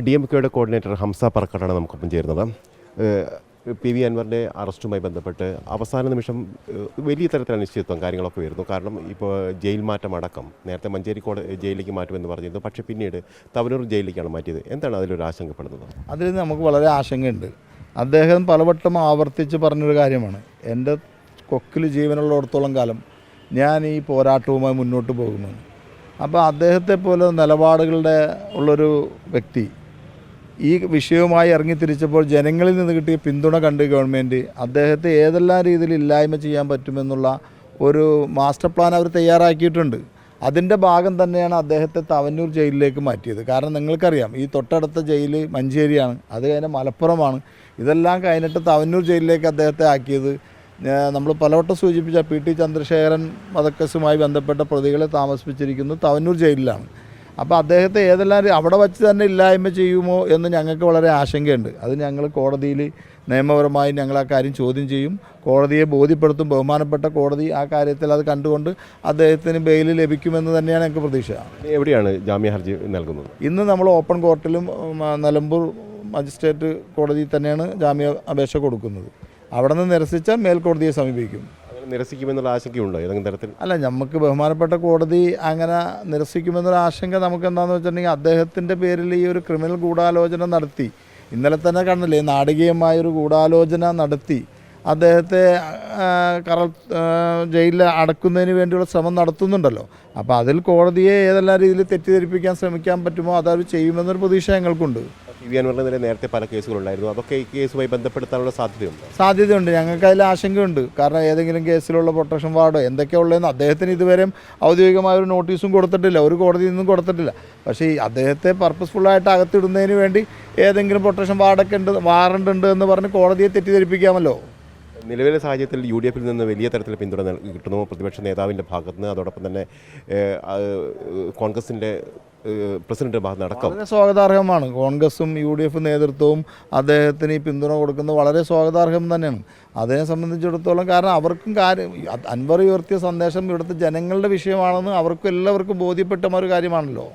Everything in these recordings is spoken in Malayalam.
DMKയുടെ കോർഡിനേറ്റർ ഹംസ പറക്കാടാണ് നമുക്കൊപ്പം ചേരുന്നത്. PV അൻവറിൻ്റെ അറസ്റ്റുമായി ബന്ധപ്പെട്ട് അവസാന നിമിഷം വലിയ തരത്തിലുള്ള അനിശ്ചിതത്വം കാര്യങ്ങളൊക്കെ വരുന്നു. കാരണം ഇപ്പോൾ ജയിൽ മാറ്റം അടക്കം നേരത്തെ മഞ്ചേരി ജയിലിലേക്ക് മാറ്റുമെന്ന് പറഞ്ഞിരുന്നു, പക്ഷേ പിന്നീട് തവനൂർ ജയിലിലേക്കാണ് മാറ്റിയത്. എന്താണ് അതിലൊരു ആശങ്കപ്പെടുന്നത്? അതിൽ നമുക്ക് വളരെ ആശങ്കയുണ്ട്. അദ്ദേഹം പലവട്ടം ആവർത്തിച്ച് പറഞ്ഞൊരു കാര്യമാണ്, എൻ്റെ കൊക്കിൽ ജീവനുള്ളിടത്തോളം കാലം ഞാൻ ഈ പോരാട്ടവുമായി മുന്നോട്ട് പോകുമെന്ന്. അപ്പോൾ അദ്ദേഹത്തെ പോലെ നിലപാടുകളുടെ ഉള്ളൊരു വ്യക്തി ഈ വിഷയവുമായി ഇറങ്ങിത്തിരിച്ചപ്പോൾ ജനങ്ങളിൽ നിന്ന് കിട്ടിയ പിന്തുണ കണ്ട് ഗവൺമെൻറ് അദ്ദേഹത്തെ ഏതെല്ലാം രീതിയിൽ ഇല്ലായ്മ ചെയ്യാൻ പറ്റുമെന്നുള്ള ഒരു മാസ്റ്റർ പ്ലാൻ അവർ തയ്യാറാക്കിയിട്ടുണ്ട്. അതിൻ്റെ ഭാഗം തന്നെയാണ് അദ്ദേഹത്തെ തവന്നൂർ ജയിലിലേക്ക് മാറ്റിയത്. കാരണം നിങ്ങൾക്കറിയാം, ഈ തൊട്ടടുത്ത ജയിൽ മഞ്ചേരിയാണ്, അത് കഴിഞ്ഞ് മലപ്പുറമാണ്. ഇതെല്ലാം കഴിഞ്ഞിട്ട് തവന്നൂർ ജയിലിലേക്ക് അദ്ദേഹത്തെ ആക്കിയത് നമ്മൾ പലവട്ടം സൂചിപ്പിച്ച PT ചന്ദ്രശേഖരൻ വധക്കേസുമായി ബന്ധപ്പെട്ട പ്രതികളെ താമസിപ്പിച്ചിരിക്കുന്നത് തവന്നൂർ ജയിലിലാണ്. അപ്പോൾ അദ്ദേഹത്തെ ഏതെല്ലാം അവിടെ വച്ച് തന്നെ ഇല്ലായ്മ ചെയ്യുമോ എന്ന് ഞങ്ങൾക്ക് വളരെ ആശങ്കയുണ്ട്. അത് ഞങ്ങൾ കോടതിയിൽ നിയമപരമായി ഞങ്ങൾ ആ കാര്യം ചോദ്യം ചെയ്യും, കോടതിയെ ബോധ്യപ്പെടുത്തും. ബഹുമാനപ്പെട്ട കോടതി ആ കാര്യത്തിൽ അത് കണ്ടുകൊണ്ട് അദ്ദേഹത്തിന് ബെയിൽ ലഭിക്കുമെന്ന് തന്നെയാണ് ഞങ്ങൾക്ക് പ്രതീക്ഷ. എവിടെയാണ് ജാമ്യ ഹർജി നൽകുന്നത്? ഇന്ന് നമ്മൾ ഓപ്പൺ കോർട്ടിലും നിലമ്പൂർ മജിസ്ട്രേറ്റ് കോടതിയിൽ തന്നെയാണ് ജാമ്യ അപേക്ഷ കൊടുക്കുന്നത്. അവിടെ നിന്ന് നിരസിച്ചാൽ മേൽക്കോടതിയെ സമീപിക്കും. നിരസിക്കുമെന്നുള്ള ആശങ്കയുണ്ടോ ഏതെങ്കിലും തരത്തിൽ? അല്ല, നമുക്ക് ബഹുമാനപ്പെട്ട കോടതി അങ്ങനെ നിരസിക്കുമെന്നൊരു ആശങ്ക നമുക്ക് എന്താണെന്ന് വെച്ചിട്ടുണ്ടെങ്കിൽ, അദ്ദേഹത്തിൻ്റെ പേരിൽ ഈ ഒരു ക്രിമിനൽ ഗൂഢാലോചന നടത്തി, ഇന്നലെ തന്നെ കണ്ടില്ലേ, നാടകീയമായൊരു ഗൂഢാലോചന നടത്തി അദ്ദേഹത്തെ ജയിലിൽ അടക്കുന്നതിന് വേണ്ടിയുള്ള ശ്രമം നടത്തുന്നുണ്ടല്ലോ. അപ്പോൾ അതിൽ കോടതിയെ ഏതെല്ലാം രീതിയിൽ തെറ്റിദ്ധരിപ്പിക്കാൻ ശ്രമിക്കാൻ പറ്റുമോ അതവർ ചെയ്യുമെന്നൊരു പ്രതീക്ഷ ഞങ്ങൾക്കുണ്ട്. PV അൻവറിനെതിരെ നേരത്തെ പല കേസുകളുണ്ടായിരുന്നു, അതൊക്കെ ഈ കേസുമായി ബന്ധപ്പെടുത്താനുള്ള സാധ്യതയുണ്ട്. ഞങ്ങൾക്ക് അതിൽ ആശങ്കയുണ്ട്. കാരണം ഏതെങ്കിലും കേസിലുള്ള പ്രൊട്ടക്ഷൻ വാർഡോ എന്തൊക്കെയുള്ളതെന്ന് അദ്ദേഹത്തിന് ഇതുവരെ ഔദ്യോഗികമായ ഒരു നോട്ടീസും കൊടുത്തിട്ടില്ല, ഒരു കോടതിയിൽ നിന്നും കൊടുത്തിട്ടില്ല. പക്ഷേ ഈ അദ്ദേഹത്തെ പർപ്പസ്ഫുള്ളായിട്ട് അകത്തിടുന്നതിന് വേണ്ടി ഏതെങ്കിലും പ്രൊട്ടക്ഷൻ വാറണ്ട് ഉണ്ട് എന്ന് പറഞ്ഞ് കോടതിയെ തെറ്റിദ്ധരിപ്പിക്കാമല്ലോ. നിലവിലെ സാഹചര്യത്തിൽ UDF നിന്ന് വലിയ തരത്തിൽ പിന്തുണ കിട്ടുന്നു പ്രതിപക്ഷ നേതാവിൻ്റെ ഭാഗത്ത് നിന്ന്, അതോടൊപ്പം തന്നെ കോൺഗ്രസിൻ്റെ പ്രസിഡന്റ് ഭാഗത്ത് നടക്കും. വളരെ സ്വാഗതാർഹമാണ്. കോൺഗ്രസും UDF നേതൃത്വവും അദ്ദേഹത്തിന് ഈ പിന്തുണ കൊടുക്കുന്നത് വളരെ സ്വാഗതാർഹം തന്നെയാണ് അതിനെ സംബന്ധിച്ചിടത്തോളം. കാരണം അവർക്കും അൻവർ ഉയർത്തിയ സന്ദേശം ഇവിടുത്തെ ജനങ്ങളുടെ വിഷയമാണെന്ന് അവർക്കും എല്ലാവർക്കും ബോധ്യപ്പെട്ട ഒരു കാര്യമാണല്ലോ.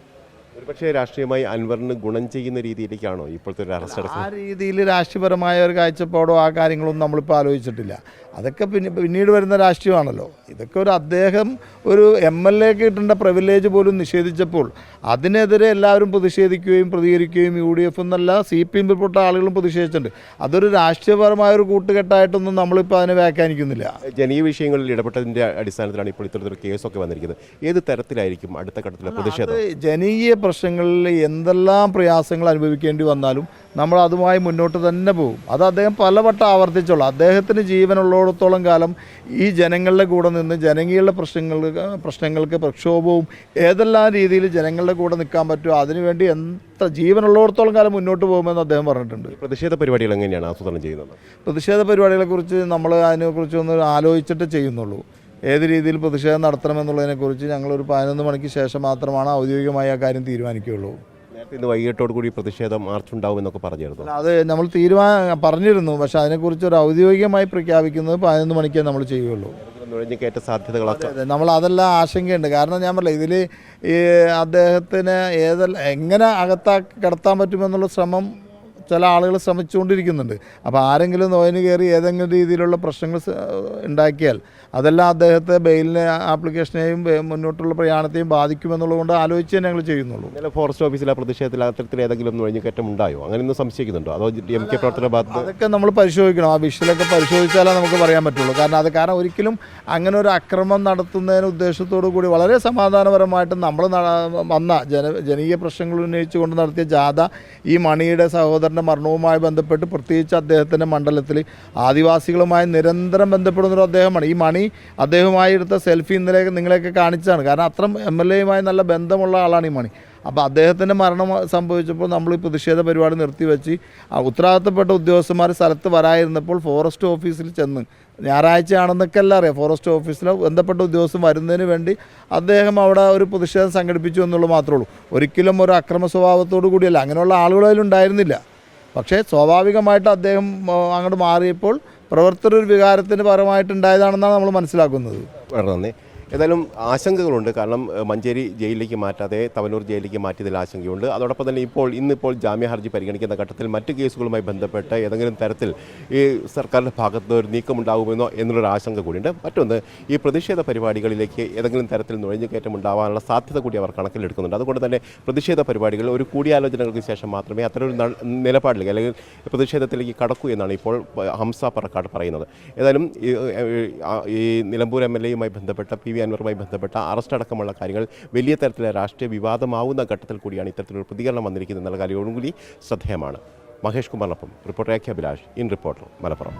ഒരുപക്ഷേ രാഷ്ട്രീയമായി അൻവറിന് ഗുണം ചെയ്യുന്ന രീതിയിലേക്കാണോ ഇപ്പോഴത്തെ ഒരു അറസ്റ്റ് നടക്കുന്നത്? ആ രീതിയിൽ രാഷ്ട്രീയപരമായ ഒരു കാഴ്ചപ്പാടോ ആ കാര്യങ്ങളൊന്നും നമ്മളിപ്പോൾ ആലോചിച്ചിട്ടില്ല. അതൊക്കെ പിന്നീട് വരുന്ന രാഷ്ട്രീയമാണല്ലോ. ഇതൊക്കെ അദ്ദേഹം ഒരു MLA കിട്ടേണ്ട പ്രിവിലേജ് പോലും നിഷേധിച്ചപ്പോൾ അതിനെതിരെ എല്ലാവരും പ്രതിഷേധിക്കുകയും പ്രതികരിക്കുകയും UDF എന്നല്ല CPM പ്പെട്ട ആളുകളും പ്രതിഷേധിച്ചിട്ടുണ്ട്. അതൊരു രാഷ്ട്രീയപരമായൊരു കൂട്ടുകെട്ടായിട്ടൊന്നും നമ്മളിപ്പോൾ അതിനെ വ്യാഖ്യാനിക്കുന്നില്ല. ജനീയ വിഷയങ്ങളിൽ ഇടപെട്ടതിൻ്റെ അടിസ്ഥാനത്തിലാണ് ഇപ്പോൾ ഇത്തരത്തിലൊരു കേസൊക്കെ വന്നിരിക്കുന്നത്. ഏത് തരത്തിലായിരിക്കും അടുത്ത ഘട്ടത്തിലെ പ്രതിഷേധം? ജനീയ പ്രശ്നങ്ങളിൽ എന്തെല്ലാം പ്രയാസങ്ങൾ അനുഭവിക്കേണ്ടി വന്നാലും നമ്മൾ അതുമായി മുന്നോട്ട് തന്നെ പോകും. അത് അദ്ദേഹം പലവട്ടം ആവർത്തിച്ചുള്ളൂ. അദ്ദേഹത്തിന് ജീവനുള്ളിടത്തോളം കാലം ഈ ജനങ്ങളുടെ കൂടെ നിന്ന് ജനകീയ പ്രശ്നങ്ങൾക്ക് പ്രക്ഷോഭവും ഏതെല്ലാം രീതിയിൽ ജനങ്ങളുടെ കൂടെ നിൽക്കാൻ പറ്റുമോ അതിനുവേണ്ടി ജീവനുള്ളിടത്തോളം കാലം മുന്നോട്ട് പോകുമെന്ന് അദ്ദേഹം പറഞ്ഞിട്ടുണ്ട്. പ്രതിഷേധ പരിപാടികൾ എങ്ങനെയാണ് ആസൂത്രണം ചെയ്യുന്നത്? പ്രതിഷേധ പരിപാടികളെക്കുറിച്ച് നമ്മൾ അതിനെക്കുറിച്ചൊന്ന് ആലോചിച്ചിട്ട് ചെയ്യുന്നുള്ളൂ. ഏത് രീതിയിൽ പ്രതിഷേധം നടത്തണമെന്നുള്ളതിനെക്കുറിച്ച് ഞങ്ങളൊരു 11 മണിക്ക് ശേഷം മാത്രമാണ് ഔദ്യോഗികമായി ആ കാര്യം തീരുമാനിക്കുകയുള്ളൂ. നേരത്തെ ഇന്ന് വൈകിട്ടോട് കൂടി പ്രതിഷേധ മാർച്ച് ഉണ്ടാവുമെന്നൊക്കെ പറഞ്ഞിരുന്നു. അത് നമ്മൾ പറഞ്ഞിരുന്നു. പക്ഷേ അതിനെക്കുറിച്ച് ഒരു ഔദ്യോഗികമായി പ്രഖ്യാപിക്കുന്നത് 11 മണിക്കേ നമ്മൾ ചെയ്യുകയുള്ളൂ. നുഴഞ്ഞുകയറ്റ സാധ്യതകളൊക്കെ നമ്മൾ അതെല്ലാം ആശങ്കയുണ്ട്. കാരണം ഞാൻ പറഞ്ഞില്ല, ഇതിൽ ഈ അദ്ദേഹത്തിന് എങ്ങനെ കിടത്താൻ പറ്റുമെന്നുള്ള ശ്രമം ചില ആളുകൾ ശ്രമിച്ചുകൊണ്ടിരിക്കുന്നുണ്ട്. അപ്പോൾ ആരെങ്കിലും നോയിന് കയറി ഏതെങ്കിലും രീതിയിലുള്ള പ്രശ്നങ്ങൾ ഉണ്ടാക്കിയാൽ അതെല്ലാം അദ്ദേഹത്തെ ബെയിലിനെ ആപ്ലിക്കേഷനെയും മുന്നോട്ടുള്ള പ്രയാണത്തെയും ബാധിക്കുമെന്നുള്ളതുകൊണ്ട് ആലോചിച്ച് ഞങ്ങൾ ചെയ്യുന്നുള്ളൂ. ഫോറസ്റ്റ് ഓഫീസിലെ പ്രതിഷേധത്തിൽ അത്തരത്തിൽ ഏതെങ്കിലും നുഴഞ്ഞുകയറ്റം ഉണ്ടായോ? അങ്ങനെയൊന്നും സംശയിക്കുന്നുണ്ടോ? അതോ DMK പ്രവർത്തന ഭാഗത്ത്? അതൊക്കെ നമ്മൾ പരിശോധിക്കണം. ആ വിഷയിലൊക്കെ പരിശോധിച്ചാലേ നമുക്ക് പറയാൻ പറ്റുള്ളൂ. കാരണം ഒരിക്കലും അങ്ങനെ ഒരു അക്രമം നടത്തുന്നതിന് ഉദ്ദേശത്തോടു കൂടി വളരെ സമാധാനപരമായിട്ട് നമ്മൾ വന്ന ജനകീയ പ്രശ്നങ്ങൾ ഉന്നയിച്ചുകൊണ്ട് നടത്തിയ ജാഥ ഈ മണിയുടെ സഹോദരൻ്റെ മരണവുമായി ബന്ധപ്പെട്ട്, പ്രത്യേകിച്ച് അദ്ദേഹത്തിൻ്റെ മണ്ഡലത്തിൽ ആദിവാസികളുമായി നിരന്തരം ബന്ധപ്പെടുന്നൊരു അദ്ദേഹമാണ്. ഈ മണി അദ്ദേഹവുമായി എടുത്ത സെൽഫി ഇന്നലെ നിങ്ങളെയൊക്കെ കാണിച്ചതാണ്. കാരണം അത്ര MLAയുമായി നല്ല ബന്ധമുള്ള ആളാണ് ഈ മണി. അപ്പോൾ അദ്ദേഹത്തിൻ്റെ മരണം സംഭവിച്ചപ്പോൾ നമ്മൾ ഈ പ്രതിഷേധ പരിപാടി നിർത്തിവെച്ച് ഉത്തരവാദിത്തപ്പെട്ട ഉദ്യോഗസ്ഥന്മാർ സ്ഥലത്ത് വരായിരുന്നപ്പോൾ ഫോറസ്റ്റ് ഓഫീസിൽ ചെന്ന്, ഞായറാഴ്ചയാണെന്നൊക്കെ എല്ലാം അറിയാം, ഫോറസ്റ്റ് ഓഫീസിൽ ബന്ധപ്പെട്ട ഉദ്യോഗസ്ഥൻ വരുന്നതിന് വേണ്ടി അദ്ദേഹം അവിടെ ഒരു പ്രതിഷേധം സംഘടിപ്പിച്ചു എന്നുള്ളത് മാത്രമേ ഉള്ളൂ. ഒരിക്കലും ഒരു അക്രമ സ്വഭാവത്തോടു കൂടിയല്ല, അങ്ങനെയുള്ള ആളുകളതിലുണ്ടായിരുന്നില്ല. പക്ഷേ സ്വാഭാവികമായിട്ട് അദ്ദേഹം അങ്ങോട്ട് മാറിയപ്പോൾ പ്രവർത്തകർ ഒരു വികാരത്തിന് പരമായിട്ടുണ്ടായതാണെന്നാണ് നമ്മൾ മനസ്സിലാക്കുന്നത്. വളരെ നന്ദി. ഏതായാലും ആശങ്കകളുണ്ട്. കാരണം മഞ്ചേരി ജയിലിലേക്ക് മാറ്റാതെ തവനൂർ ജയിലിലേക്ക് മാറ്റിയതിൽ ആശങ്കയുണ്ട്. അതോടൊപ്പം തന്നെ ഇന്നിപ്പോൾ ജാമ്യ ഹർജി പരിഗണിക്കുന്ന ഘട്ടത്തിൽ മറ്റ് കേസുകളുമായി ബന്ധപ്പെട്ട് ഏതെങ്കിലും തരത്തിൽ ഈ സർക്കാരിൻ്റെ ഭാഗത്ത് ഒരു നീക്കമുണ്ടാകുമെന്നോ എന്നുള്ളൊരു ആശങ്ക കൂടിയുണ്ട്. മറ്റൊന്ന്, ഈ പ്രതിഷേധ പരിപാടികളിലേക്ക് ഏതെങ്കിലും തരത്തിൽ നുഴഞ്ഞുകയറ്റം ഉണ്ടാവാനുള്ള സാധ്യത കൂടി അവർ കണക്കിലെടുക്കുന്നുണ്ട്. അതുകൊണ്ട് തന്നെ പ്രതിഷേധ പരിപാടികൾ ഒരു കൂടിയാലോചനകൾക്ക് ശേഷം മാത്രമേ അത്തരമൊരു നിലപാടിലേക്ക് അല്ലെങ്കിൽ പ്രതിഷേധത്തിലേക്ക് കടക്കൂ എന്നാണ് ഇപ്പോൾ ഹംസ പറക്കാട് പറയുന്നത്. ഏതായാലും ഈ നിലമ്പൂർ MLA-യുമായി ബന്ധപ്പെട്ട PV അൻവറുമായി ബന്ധപ്പെട്ട അറസ്റ്റ് അടക്കമുള്ള കാര്യങ്ങൾ വലിയ തരത്തിലെ രാഷ്ട്രീയ വിവാദമാവുന്ന ഘട്ടത്തിൽ കൂടിയാണ് ഇത്തരത്തിലൊരു പ്രതികരണം വന്നിരിക്കുന്നത് എന്നുള്ള കാര്യവും കൂടി ശ്രദ്ധേയമാണ്. മഹേഷ് കുമാറിനൊപ്പം reporter AK Abhilash, in reporter, Malappuram.